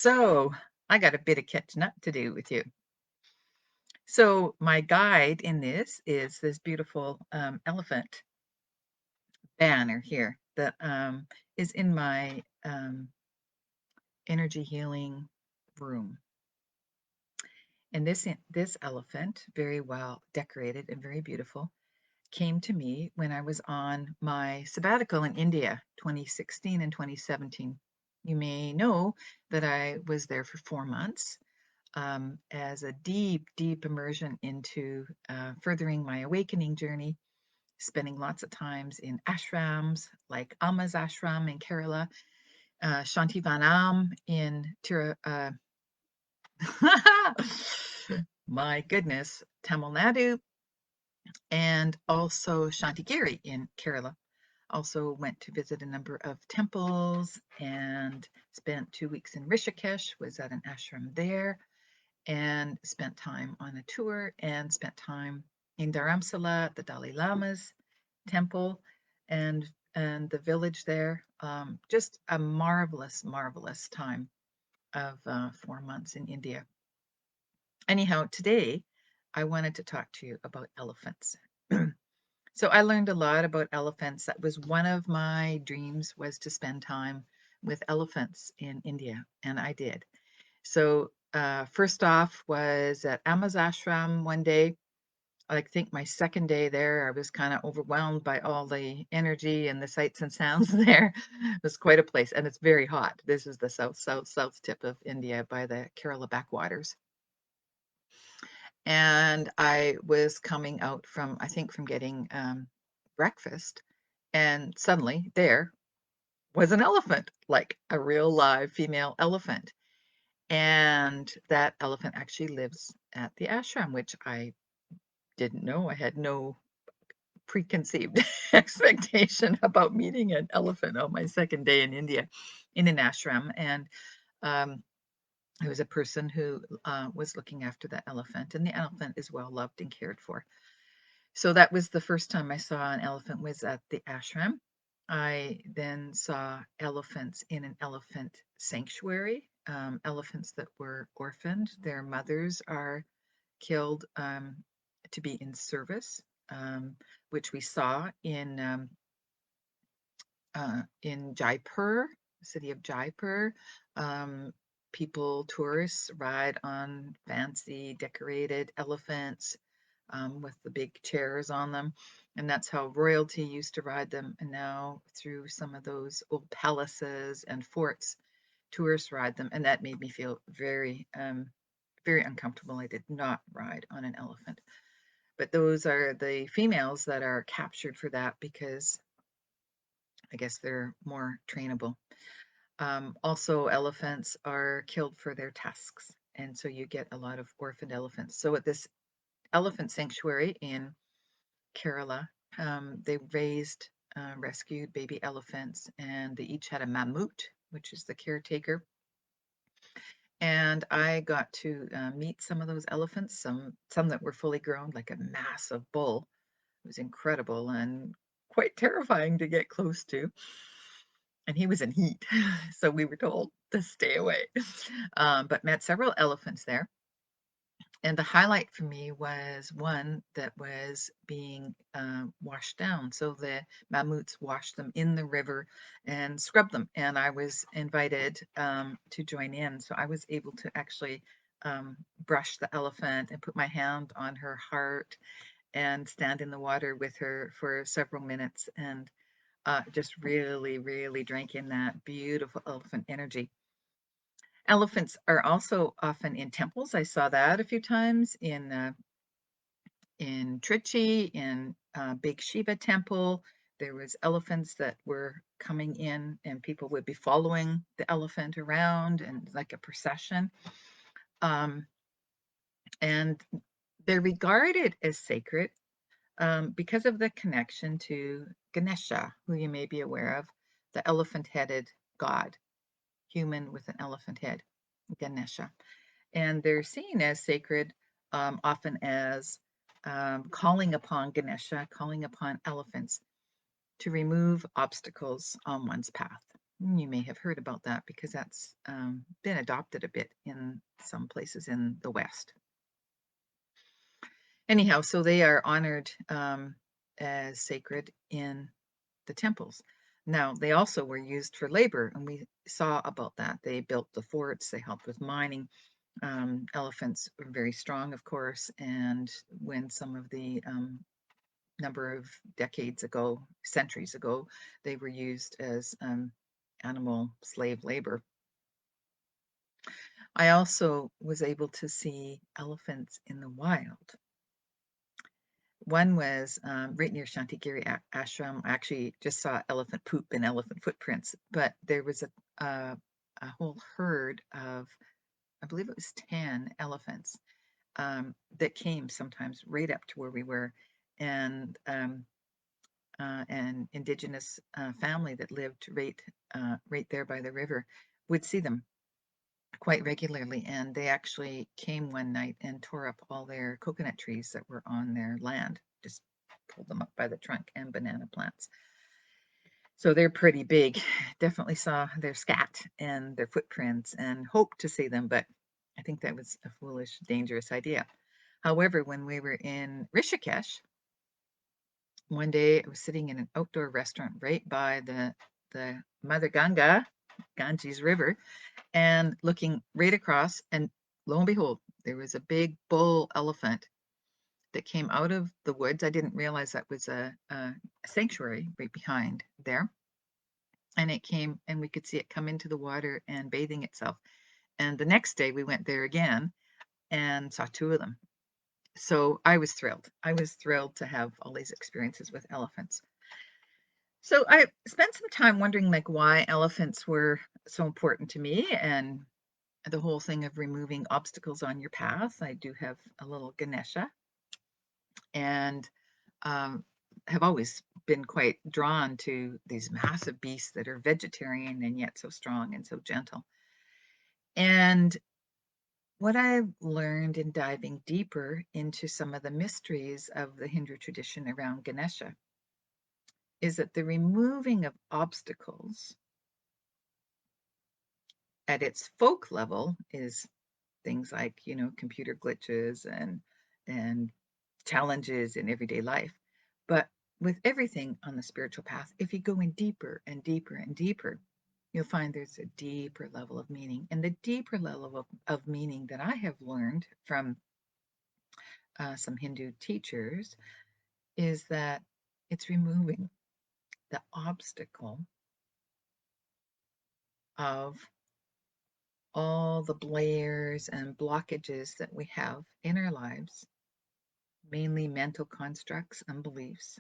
So I got a bit of catching up to do with you. So my guide in this is this beautiful elephant banner here that is in my energy healing room. And this elephant, very well decorated and very beautiful, came to me when I was on my sabbatical in India, 2016 and 2017. You may know that I was there for 4 months as a deep, deep immersion into furthering my awakening journey, spending lots of times in ashrams like Amma's ashram in Kerala, Shantivanam in my goodness, Tamil Nadu, and also Shantigiri in Kerala. Also went to visit a number of temples and spent 2 weeks in Rishikesh, was at an ashram there, and spent time on a tour and spent time in Dharamsala, the Dalai Lama's temple, and the village there. Just a marvelous, marvelous time of 4 months in India. Anyhow, today I wanted to talk to you about elephants. So I learned a lot about elephants. That was one of my dreams, was to spend time with elephants in India, and I did. So first off was at Amaz Ashram one day. I think my second day there, I was kind of overwhelmed by all the energy and the sights and sounds there. It was quite a place, and it's very hot. This is the south tip of India by the Kerala backwaters. And I was coming out from, I think, from getting breakfast, and suddenly there was an elephant, like a real live female elephant. And that elephant actually lives at the ashram, which I didn't know. I had no preconceived expectation about meeting an elephant on my second day in India in an ashram. And um, I was a person who was looking after that elephant, and the elephant is well loved and cared for. So that was the first time I saw an elephant, was at the ashram. I then saw elephants in an elephant sanctuary, elephants that were orphaned. Their mothers are killed to be in service, which we saw in Jaipur, city of Jaipur. Um, tourists ride on fancy decorated elephants with the big chairs on them. And that's how royalty used to ride them. And now, through some of those old palaces and forts, tourists ride them. And that made me feel very, very uncomfortable. I did not ride on an elephant. But those are the females that are captured for that because I guess they're more trainable. Also, elephants are killed for their tusks. And so you get a lot of orphaned elephants. So at this elephant sanctuary in Kerala, they rescued baby elephants, and they each had a mammut, which is the caretaker. And I got to meet some of those elephants, some that were fully grown, like a massive bull. It was incredible and quite terrifying to get close to. And he was in heat, so we were told to stay away. But met several elephants there. And the highlight for me was one that was being washed down. So the mammoths washed them in the river and scrubbed them. And I was invited to join in. So I was able to actually brush the elephant and put my hand on her heart and stand in the water with her for several minutes, and just really, really drank in that beautiful elephant energy. Elephants are also often in temples. I saw that a few times in Trichy, in Big Shiva Temple. There was elephants that were coming in, and people would be following the elephant around and like a procession. Um, and they're regarded as sacred because of the connection to Ganesha, who you may be aware of, the elephant-headed god, human with an elephant head, Ganesha. And they're seen as sacred, often as calling upon Ganesha, calling upon elephants to remove obstacles on one's path. You may have heard about that because that's been adopted a bit in some places in the West. Anyhow, so they are honored as sacred in the temples. Now, they also were used for labor, and we saw about that. They built the forts, they helped with mining. Elephants were very strong, of course, and when some of the number of decades ago, centuries ago, they were used as animal slave labor. I also was able to see elephants in the wild. One was right near Shantigiri Ashram. I actually just saw elephant poop and elephant footprints, but there was a whole herd of, I believe it was 10 elephants that came sometimes right up to where we were. And an indigenous family that lived right there by the river would see them quite regularly. And they actually came one night and tore up all their coconut trees that were on their land, just pulled them up by the trunk, and banana plants. So they're pretty big. Definitely saw their scat and their footprints and hoped to see them, but I think that was a foolish, dangerous idea. However, when we were in Rishikesh, one day I was sitting in an outdoor restaurant right by the Mother Ganges River, and looking right across, and lo and behold, there was a big bull elephant that came out of the woods. I didn't realize that was a sanctuary right behind there. And it came, and we could see it come into the water and bathing itself. And the next day we went there again and saw two of them. So I was thrilled. I was thrilled to have all these experiences with elephants. So I spent some time wondering like why elephants were so important to me, and the whole thing of removing obstacles on your path. I do have a little Ganesha, and um, have always been quite drawn to these massive beasts that are vegetarian and yet so strong and so gentle. And what I've learned in diving deeper into some of the mysteries of the Hindu tradition around Ganesha is that the removing of obstacles at its folk level is things like, computer glitches and challenges in everyday life. But with everything on the spiritual path, if you go in deeper and deeper and deeper, you'll find there's a deeper level of meaning. And the deeper level of meaning that I have learned from some Hindu teachers is that it's removing the obstacle of all the layers and blockages that we have in our lives, mainly mental constructs and beliefs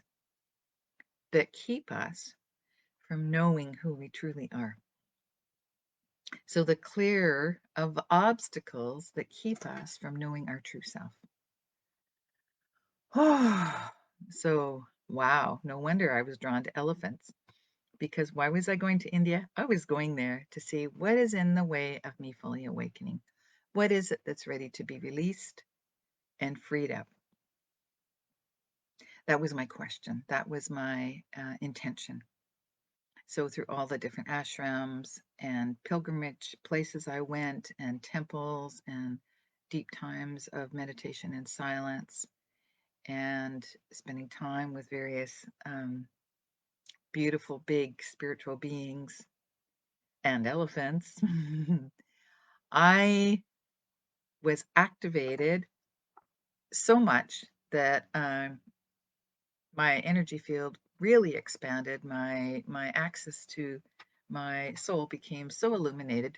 that keep us from knowing who we truly are. So the clear of obstacles that keep us from knowing our true self. So, wow, no wonder I was drawn to elephants. Because why was I going to India? I was going there to see what is in the way of me fully awakening. What is it that's ready to be released and freed up? That was my question. That was my intention. So, through all the different ashrams and pilgrimage places I went, and temples, and deep times of meditation and silence, and spending time with various beautiful, big spiritual beings and elephants, I was activated so much that my energy field really expanded. My access to my soul became so illuminated,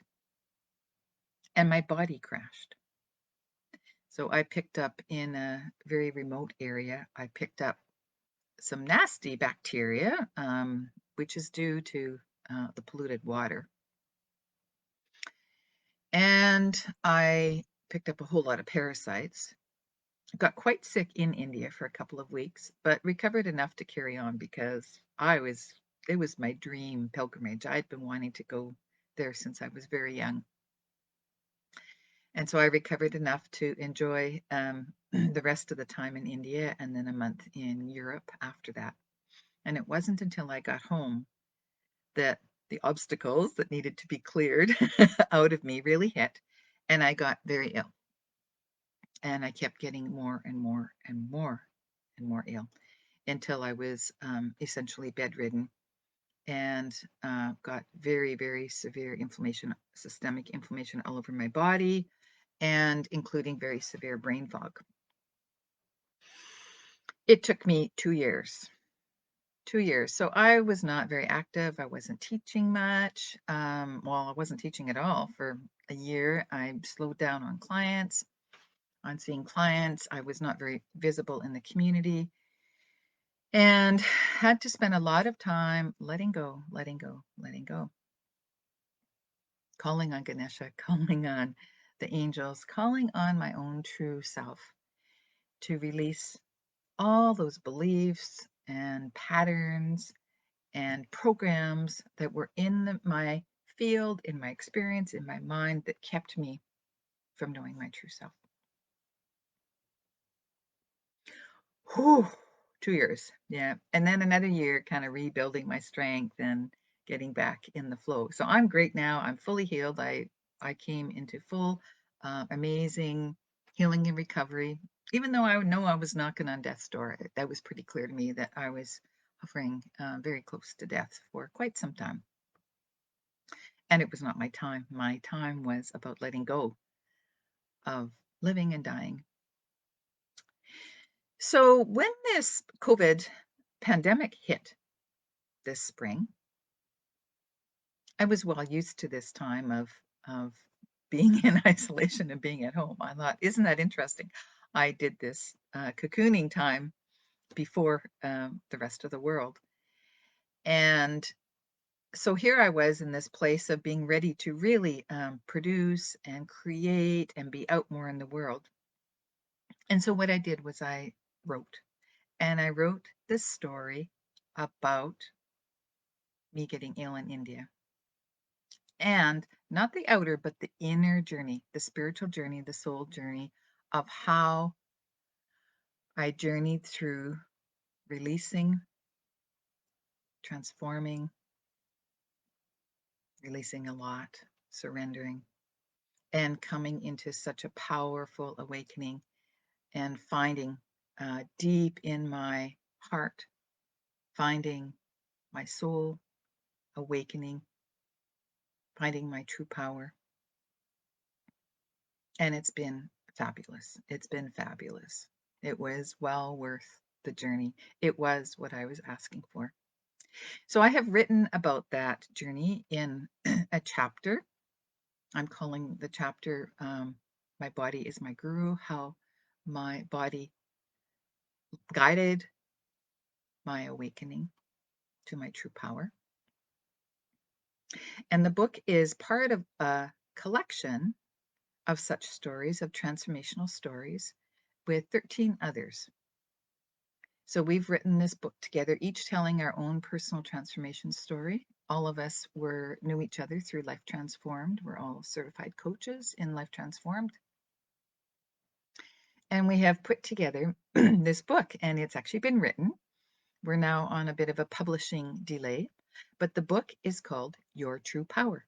and my body crashed. So I picked up in a very remote area. I picked up some nasty bacteria, which is due to the polluted water, and I picked up a whole lot of parasites. Got quite sick in India for a couple of weeks, but recovered enough to carry on because it was my dream pilgrimage. I'd been wanting to go there since I was very young. And so I recovered enough to enjoy the rest of the time in India and then a month in Europe after that. And it wasn't until I got home that the obstacles that needed to be cleared out of me really hit, and I got very ill. And I kept getting more and more and more and more ill until I was essentially bedridden and got very, very severe inflammation, systemic inflammation all over my body, and including very severe brain fog. It took me 2 years. 2 years. So I was not very active. I wasn't teaching much. Well, I wasn't teaching at all for a year. I slowed down on seeing clients. I was not very visible in the community and had to spend a lot of time letting go, letting go, letting go, calling on Ganesha, calling on the angels, calling on my own true self to release all those beliefs and patterns and programs that were in my field, in my experience, in my mind that kept me from knowing my true self. Whew, 2 years. Yeah. And then another year kind of rebuilding my strength and getting back in the flow. So I'm great now. I'm fully healed. I came into full amazing healing and recovery. Even though I know I was knocking on death's door, that was pretty clear to me that I was hovering very close to death for quite some time. And it was not my time. My time was about letting go of living and dying. So when this COVID pandemic hit this spring, I was well used to this time of being in isolation and being at home. I thought, isn't that interesting? I did this cocooning time before the rest of the world. And so here I was in this place of being ready to really produce and create and be out more in the world. And so what I did was I wrote, and I wrote this story about me getting ill in India. And not the outer, but the inner journey, the spiritual journey, the soul journey of how I journeyed through releasing, transforming, releasing a lot, surrendering, and coming into such a powerful awakening and finding deep in my heart, finding my soul, awakening, finding my true power. And it's been fabulous. It's been fabulous. It was well worth the journey. It was what I was asking for. So I have written about that journey in a chapter. I'm calling the chapter My Body is My Guru, how my body guided my awakening to my true power. And the book is part of a collection of such stories, of transformational stories, with 13 others. So we've written this book together, each telling our own personal transformation story. All of us knew each other through Life Transformed. We're all certified coaches in Life Transformed. And we have put together this book, and it's actually been written. We're now on a bit of a publishing delay, but the book is called Your True Power,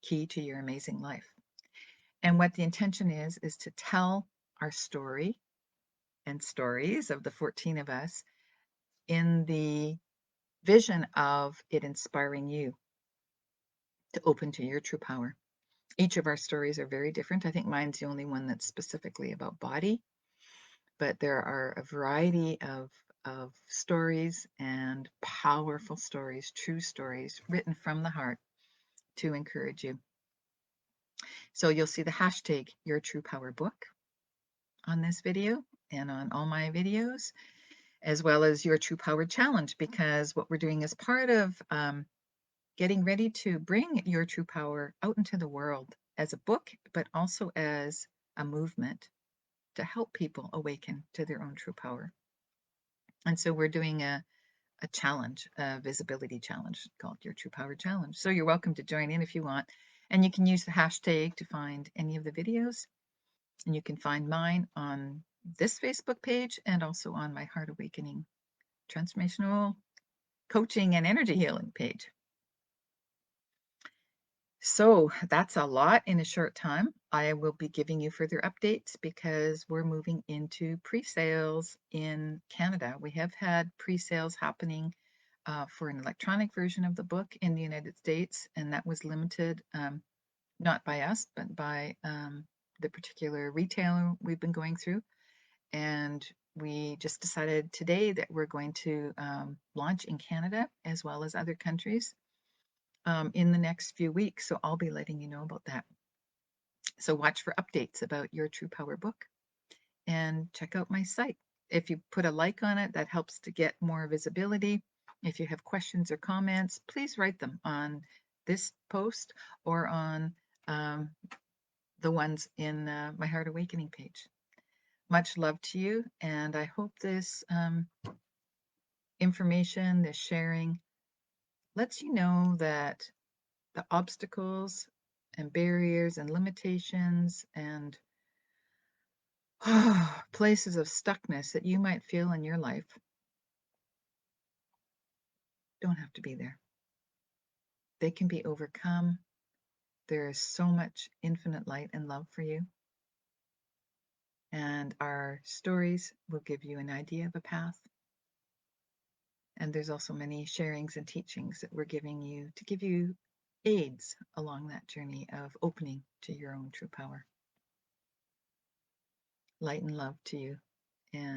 Key to Your Amazing Life. And what the intention is to tell our story and stories of the 14 of us in the vision of it inspiring you to open to your true power. Each of our stories are very different. I think mine's the only one that's specifically about body, but there are a variety of stories and powerful stories, true stories written from the heart to encourage you. So you'll see the hashtag Your True Power Book on this video and on all my videos, as well as Your True Power Challenge, because what we're doing as part of getting ready to bring your true power out into the world as a book, but also as a movement to help people awaken to their own true power. And so we're doing a challenge, a visibility challenge called Your True Power Challenge. So you're welcome to join in if you want. And you can use the hashtag to find any of the videos. And you can find mine on this Facebook page and also on my Heart Awakening Transformational Coaching and Energy Healing page. So that's a lot in a short time. I will be giving you further updates because we're moving into pre-sales in Canada. We have had pre-sales happening for an electronic version of the book in the United States, and that was limited, not by us, but by the particular retailer we've been going through. And we just decided today that we're going to launch in Canada as well as other countries in the next few weeks. So I'll be letting you know about that. So watch for updates about your True Power book and check out my site. If you put a like on it, that helps to get more visibility. If you have questions or comments, please write them on this post or on um, the ones in my Heart Awakening page. Much love to you, and I hope this information, this sharing, lets you know that the obstacles and barriers and limitations and places of stuckness that you might feel in your life don't have to be there. They can be overcome. There is so much infinite light and love for you. And our stories will give you an idea of a path. And there's also many sharings and teachings that we're giving you to give you aids along that journey of opening to your own true power. Light and love to you.